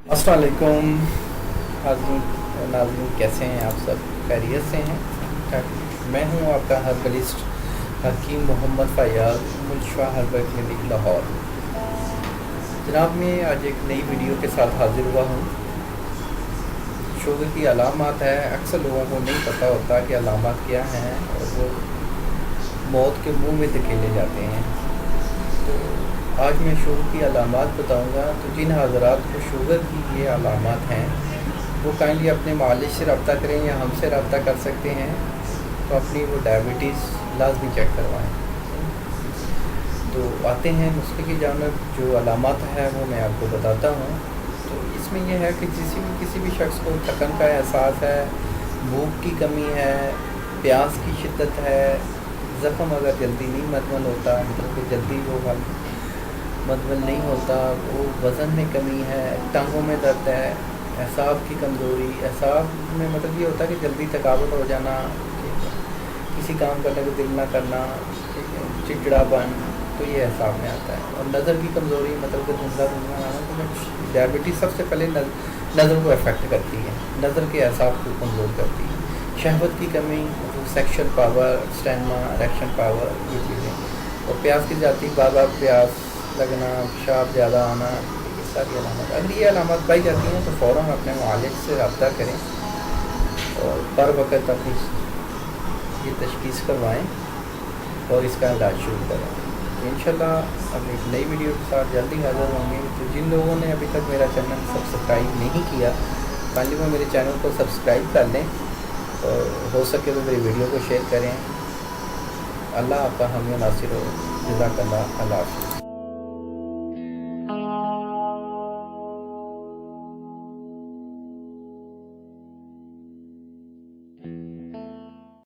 अस्सलाम वालेकुम नाज़रीन, कैसे हैं आप सब? खैरियत से हैं? मैं हूं आपका हर्बलिस्ट हकीम मोहम्मद फ़याज़, मुल्शा हर्बल क्लिनिक लाहौर। जनाब, मैं आज एक नई वीडियो के साथ हाज़िर हुआ हूं। शुगर की अलामत है, अक्सर लोगों को नहीं पता होता कि अलामत क्या हैं और वो मौत के मुंह में धकेले जाते हैं। तो आज मैं शुगर की अलामत बताऊंगा। तो जिन हज़रात को शुगर की ये अलामत हैं वो काइंडली अपने मालिश से रब्ता करें या हमसे रब्ता कर सकते हैं। तो अपनी वो डायबिटीज़ लाजमी चेक करवाएं। तो आते हैं नुस्खे की जानब। जो अलामत है वो मैं आपको बताता हूँ। तो इसमें यह है कि किसी भी शख्स को थकन का एहसास है, भूख की कमी है, प्यास की शिद्दत है, ज़ख्म अगर जल्दी नहीं मदमल होता, मतलब कि जल्दी वो मदमल नहीं होता, वो वज़न में कमी है, टांगों में दर्द है, एसाब की कमज़ोरी, एसाब में मतलब ये होता है कि जल्दी थकावट हो जाना, ठीक है, किसी काम करने को दिल ना करना, ठीक है, चिड़चिड़ापन, तो ये एसाब में आता है। और नज़र की कमज़ोरी, मतलब कि धुंधला आना। तो डायबिटीज़ सबसे पहले नज़र को अफेक्ट करती है, नज़र के एसाब को कमज़ोर करती है। शहवत की कमी, मतलब sexual power, stamina, erection power, ये चीज़ें। और प्यास की जाती, बार बार प्यास लगना, पेशाब ज़्यादा आना, ये सारी अलामत। अगर ये अलामत पाई जाती हैं तो फ़ौरन अपने मुआलिज से रब्ता करें और बर वक़्त अपनी ये तशख़ीस करवाएं और इसका इलाज शुरू करें। इंशाल्लाह अब एक नई वीडियो के साथ जल्दी हाज़िर होंगे। तो जिन लोगों ने अभी तक मेरा चैनल सब्सक्राइब नहीं किया, काइंडली वो मेरे चैनल को सब्सक्राइब कर लें और हो सके तो मेरी वीडियो को शेयर करें। अल्लाह आपका हामी नासिर हो। जज़ाकल्लाह। अल्लाह हाफ़िज़।